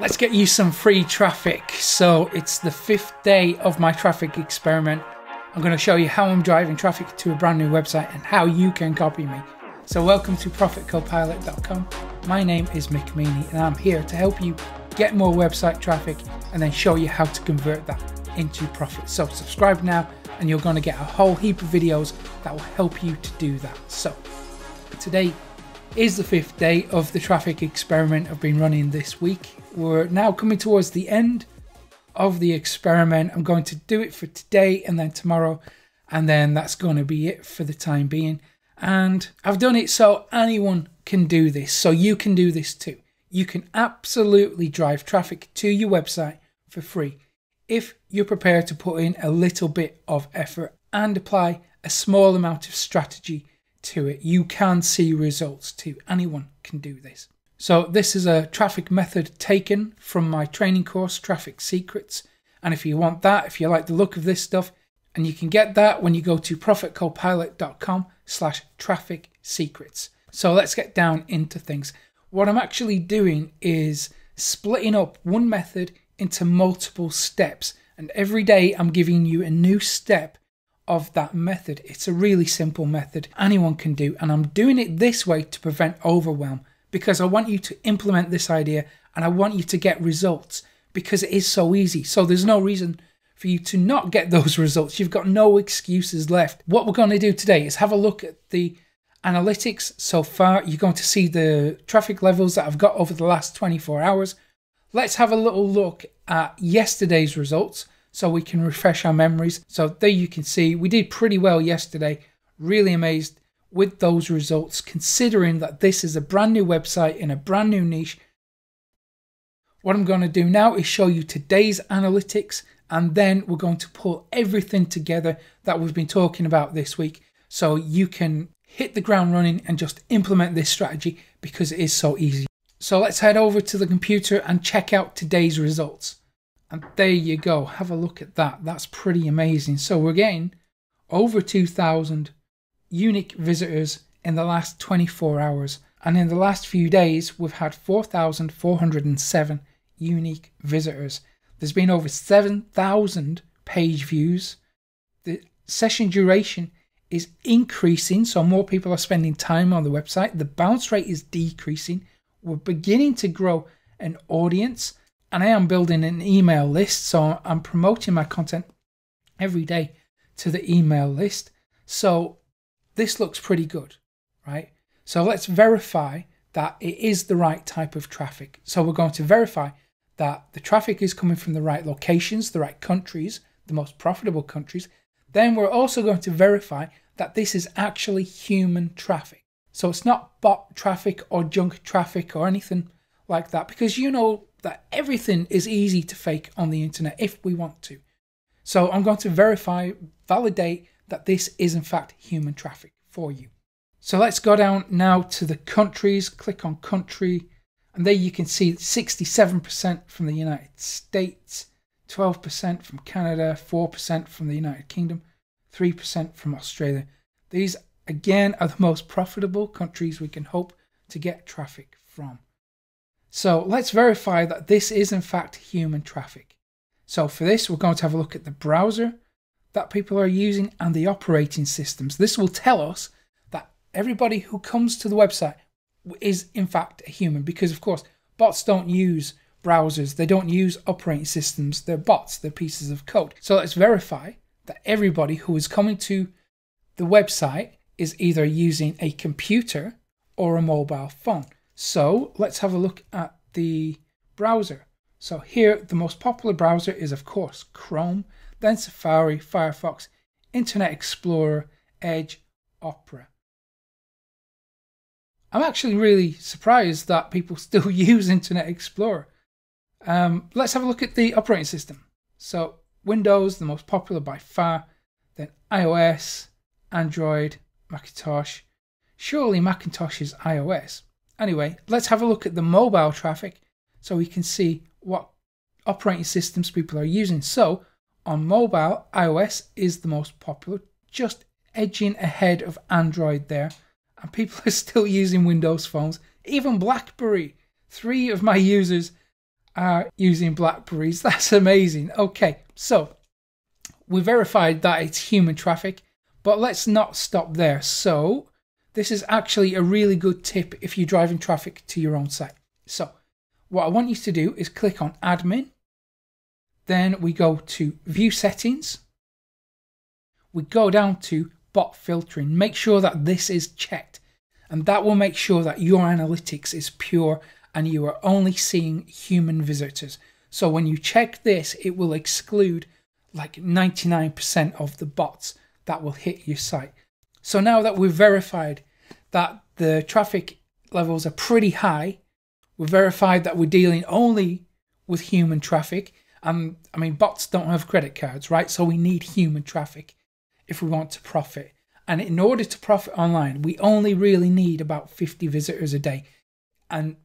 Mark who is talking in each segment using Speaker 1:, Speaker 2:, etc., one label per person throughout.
Speaker 1: Let's get you some free traffic. So it's the 5th day of my traffic experiment. I'm going to show you how I'm driving traffic to a brand new website and how you can copy me. So welcome to ProfitCopilot.com. My name is MICK and I'm here to help you get more website traffic and then show you how to convert that into profit. So subscribe now and you're going to get a whole heap of videos that will help you to do that. So today is the 5th day of the traffic experiment I've been running this week. We're now coming towards the end of the experiment. I'm going to do it for today and then tomorrow, and then that's going to be it for the time being. And I've done it so anyone can do this, so you can do this too. You can absolutely drive traffic to your website for free if you're prepared to put in a little bit of effort and apply a small amount of strategy to it. You can see results too. Anyone can do this. So this is a traffic method taken from my training course, Traffic Secrets. And if you want that, if you like the look of this stuff, and you can get that when you go to ProfitCopilot.com/traffic secrets. So let's get down into things. What I'm actually doing is splitting up one method into multiple steps. And every day I'm giving you a new step of that method. It's a really simple method anyone can do. And I'm doing it this way to prevent overwhelm, because I want you to implement this idea and I want you to get results because it is so easy. So there's no reason for you to not get those results. You've got no excuses left. What we're going to do today is have a look at the analytics so far. You're going to see the traffic levels that I've got over the last 24 hours. Let's have a little look at yesterday's results so we can refresh our memories. So there you can see we did pretty well yesterday. Really amazed with those results, considering that this is a brand new website in a brand new niche. What I'm going to do now is show you today's analytics, and then we're going to pull everything together that we've been talking about this week so you can hit the ground running and just implement this strategy because it is so easy. So let's head over to the computer and check out today's results. And there you go. Have a look at that. That's pretty amazing. So we're getting over 2,000 unique visitors in the last 24 hours. And in the last few days, we've had 4,407 unique visitors. There's been over 7,000 page views. The session duration is increasing, so more people are spending time on the website. The bounce rate is decreasing. We're beginning to grow an audience, and I am building an email list, so I'm promoting my content every day to the email list. So this looks pretty good, right? So let's verify that it is the right type of traffic. So we're going to verify that the traffic is coming from the right locations, the right countries, the most profitable countries. Then we're also going to verify that this is actually human traffic. So it's not bot traffic or junk traffic or anything like that, because you know that everything is easy to fake on the internet if we want to. So I'm going to verify, validate that this is in fact human traffic for you. So let's go down now to the countries, click on country, and there you can see 67% from the United States, 12% from Canada, 4% from the United Kingdom, 3% from Australia. These again are the most profitable countries we can hope to get traffic from. So let's verify that this is in fact human traffic. So for this, we're going to have a look at the browser that people are using and the operating systems. This will tell us that everybody who comes to the website is in fact a human, because of course bots don't use browsers, they don't use operating systems, they're bots, they're pieces of code. So let's verify that everybody who is coming to the website is either using a computer or a mobile phone. So let's have a look at the browser. So here the most popular browser is of course Chrome, then Safari, Firefox, Internet Explorer, Edge, Opera. I'm actually really surprised that people still use Internet Explorer. Let's have a look at the operating system. So Windows, the most popular by far, then iOS, Android, Macintosh. Surely Macintosh is iOS. Anyway, let's have a look at the mobile traffic so we can see what operating systems people are using. So on mobile, iOS is the most popular, just edging ahead of Android there. And people are still using Windows phones, even BlackBerry. 3 of my users are using Blackberries. That's amazing. Okay, so we verified that it's human traffic, but let's not stop there. So this is actually a really good tip if you're driving traffic to your own site. So what I want you to do is click on admin. Then we go to view settings. We go down to bot filtering. Make sure that this is checked, and that will make sure that your analytics is pure and you are only seeing human visitors. So when you check this, it will exclude like 99% of the bots that will hit your site. So now that we've verified that the traffic levels are pretty high, we've verified that we're dealing only with human traffic. I mean, bots don't have credit cards, right? So we need human traffic if we want to profit. And in order to profit online, we only really need about 50 visitors a day. And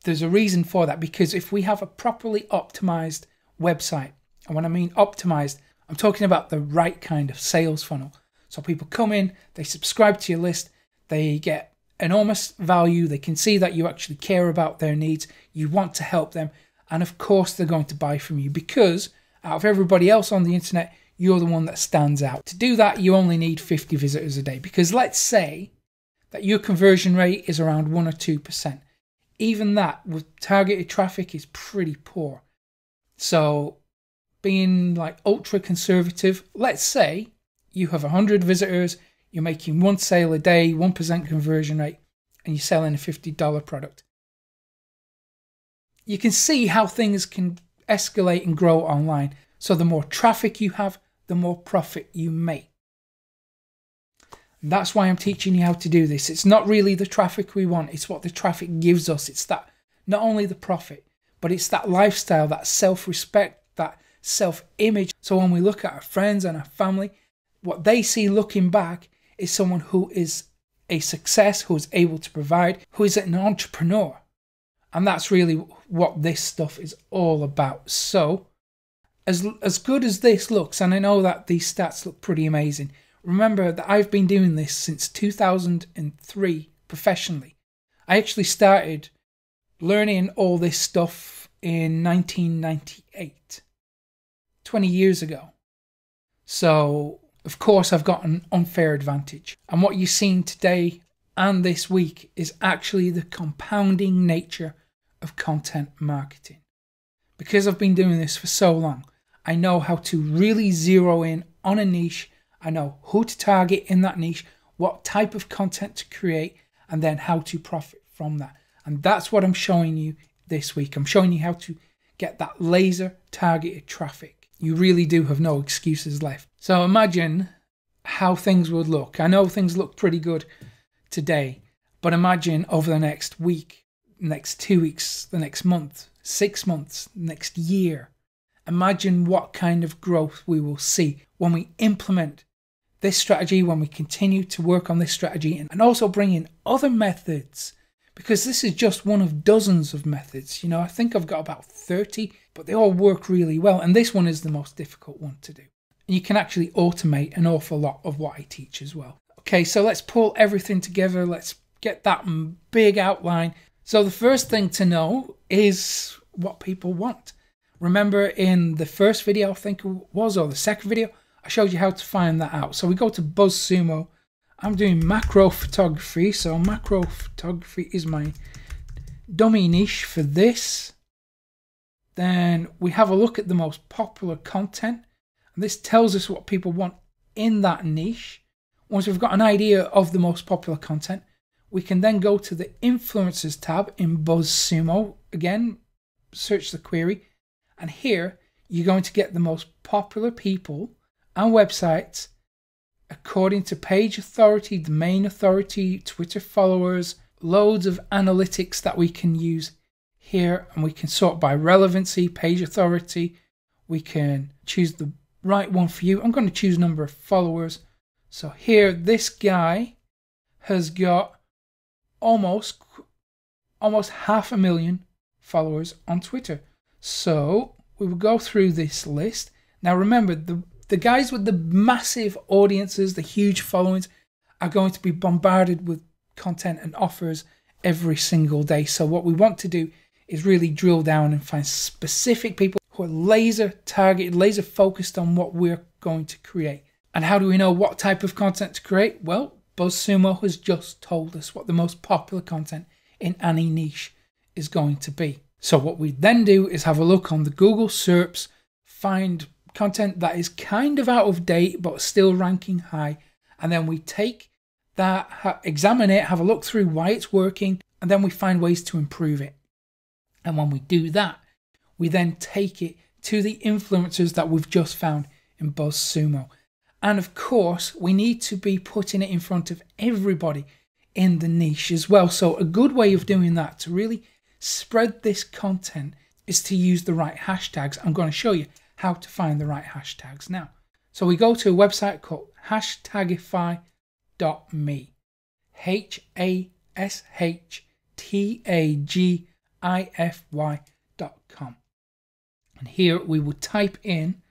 Speaker 1: there's a reason for that, because if we have a properly optimized website, and when I mean optimized, I'm talking about the right kind of sales funnel. So people come in, they subscribe to your list, they get enormous value, they can see that you actually care about their needs, you want to help them, and of course they're going to buy from you, because out of everybody else on the internet, you're the one that stands out. To do that, you only need 50 visitors a day, because let's say that your conversion rate is around 1 or 2%. Even that with targeted traffic is pretty poor. So being like ultra conservative, let's say you have 100 visitors, you're making 1 sale a day, 1% conversion rate, and you're selling a $50 product. You can see how things can escalate and grow online. So the more traffic you have, the more profit you make. And that's why I'm teaching you how to do this. It's not really the traffic we want, it's what the traffic gives us. It's that, not only the profit, but it's that lifestyle, that self-respect, that self-image. So when we look at our friends and our family, what they see looking back is someone who is a success, who is able to provide, who is an entrepreneur. And that's really what this stuff is all about. So as good as this looks, and I know that these stats look pretty amazing, remember that I've been doing this since 2003 professionally. I actually started learning all this stuff in 1998, 20 years ago. So of course I've got an unfair advantage. And what you're seeing today and this week is actually the compounding nature of content marketing. Because I've been doing this for so long, I know how to really zero in on a niche. I know who to target in that niche, what type of content to create, and then how to profit from that. And that's what I'm showing you this week. I'm showing you how to get that laser targeted traffic. You really do have no excuses left. So imagine how things would look. I know things look pretty good today, but imagine over the next week, next 2 weeks, the next month, 6 months, next year. Imagine what kind of growth we will see when we implement this strategy, when we continue to work on this strategy, and also bring in other methods, because this is just one of dozens of methods. You know, I think I've got about 30, but they all work really well. And this one is the most difficult one to do. And you can actually automate an awful lot of what I teach as well. Okay, so let's pull everything together. Let's get that big outline. So the first thing to know is what people want. Remember in the first video, I think it was, or the second video, I showed you how to find that out. So we go to BuzzSumo. I'm doing macro photography. So macro photography is my dummy niche for this. Then we have a look at the most popular content. And this tells us what people want in that niche. Once we've got an idea of the most popular content, we can then go to the Influencers tab in BuzzSumo. Again, search the query. And here, you're going to get the most popular people and websites according to page authority, domain authority, Twitter followers, loads of analytics that we can use here. And we can sort by relevancy, page authority. We can choose the right one for you. I'm going to choose number of followers. So here, this guy has got almost 500,000 followers on Twitter. So we will go through this list. Now remember, the guys with the massive audiences, the huge followings, are going to be bombarded with content and offers every single day. So what we want to do is really drill down and find specific people who are laser targeted, laser focused on what we're going to create. And how do we know what type of content to create? Well, BuzzSumo has just told us what the most popular content in any niche is going to be. So what we then do is have a look on the Google SERPs, find content that is kind of out of date but still ranking high, and then we take that, examine it, have a look through why it's working, and then we find ways to improve it. And when we do that, we then take it to the influencers that we've just found in BuzzSumo. And of course, we need to be putting it in front of everybody in the niche as well. So a good way of doing that to really spread this content is to use the right hashtags. I'm going to show you how to find the right hashtags now. So we go to a website called hashtagify.me, hashtagify.com. And here we will type in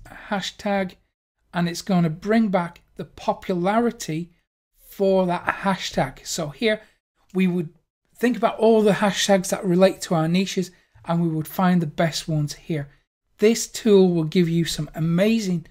Speaker 1: a hashtag, and it's going to bring back the popularity for that hashtag. So here we would think about all the hashtags that relate to our niches, and we would find the best ones here. This tool will give you some amazing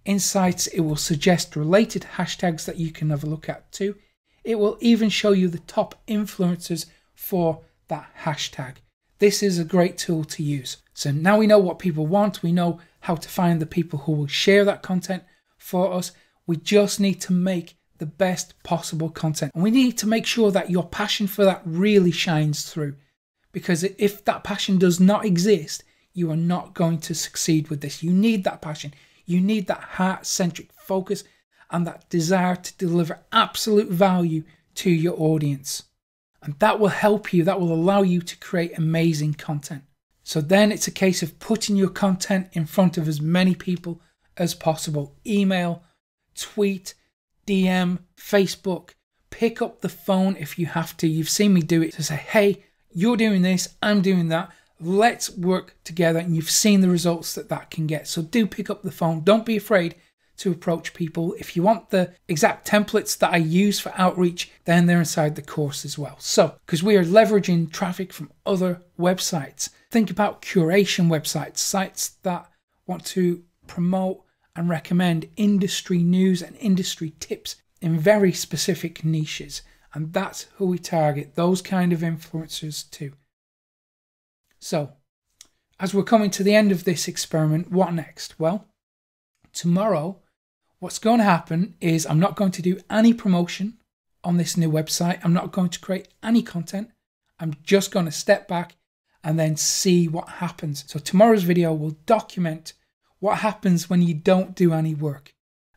Speaker 1: insights. It will suggest related hashtags that you can have a look at too. It will even show you the top influencers for that hashtag. This is a great tool to use. So now we know what people want. We know how to find the people who will share that content for us. We just need to make the best possible content. And we need to make sure that your passion for that really shines through. Because if that passion does not exist, you are not going to succeed with this. You need that passion. You need that heart-centric focus and that desire to deliver absolute value to your audience. And that will help you. That will allow you to create amazing content. So then it's a case of putting your content in front of as many people as possible. Email, tweet, DM, Facebook, pick up the phone if you have to. You've seen me do it to say, hey, you're doing this, I'm doing that. Let's work together. And you've seen the results that that can get. So do pick up the phone. Don't be afraid to approach people. If you want the exact templates that I use for outreach, then they're inside the course as well. So, because we are leveraging traffic from other websites, think about curation websites, sites that want to promote and recommend industry news and industry tips in very specific niches. And that's who we target, those kind of influencers too. So, as we're coming to the end of this experiment, what next? Well, tomorrow, what's going to happen is I'm not going to do any promotion on this new website. I'm not going to create any content. I'm just going to step back and then see what happens. So tomorrow's video will document what happens when you don't do any work.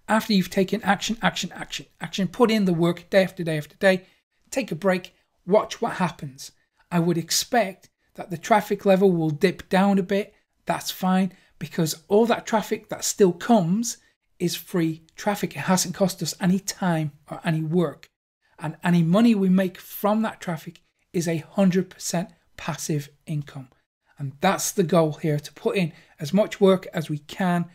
Speaker 1: After you've taken action, put in the work day after day after day, take a break, watch what happens. I would expect that the traffic level will dip down a bit. That's fine, because all that traffic that still comes is free traffic. It hasn't cost us any time or any work. And any money we make from that traffic is 100% passive income. And that's the goal here, to put in as much work as we can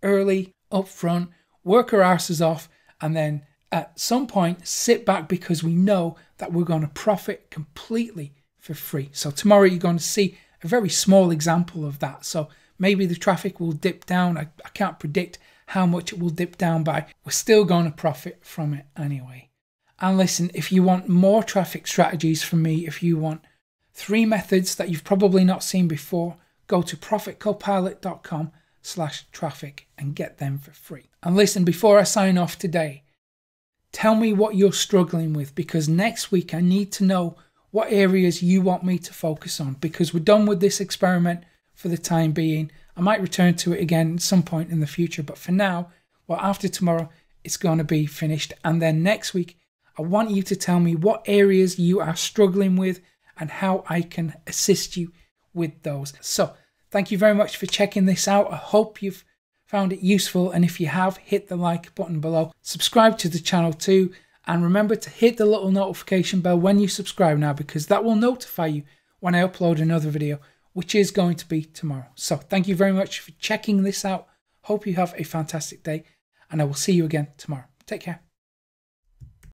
Speaker 1: early, upfront, work our asses off, and then at some point sit back, because we know that we're going to profit completely for free. So tomorrow you're going to see a very small example of that. So maybe the traffic will dip down. I can't predict how much it will dip down by. We're still going to profit from it anyway. And listen, if you want more traffic strategies from me, if you want 3 methods that you've probably not seen before, go to profitcopilot.com/traffic and get them for free. And listen, before I sign off today, tell me what you're struggling with, because next week I need to know what areas you want me to focus on, because we're done with this experiment for the time being. I might return to it again at some point in the future, but for now, well, after tomorrow, it's going to be finished. And then next week, I want you to tell me what areas you are struggling with and how I can assist you with those. So thank you very much for checking this out. I hope you've found it useful. And if you have, hit the like button below. Subscribe to the channel too. And remember to hit the little notification bell when you subscribe now, because that will notify you when I upload another video, which is going to be tomorrow. So thank you very much for checking this out. Hope you have a fantastic day, and I will see you again tomorrow. Take care.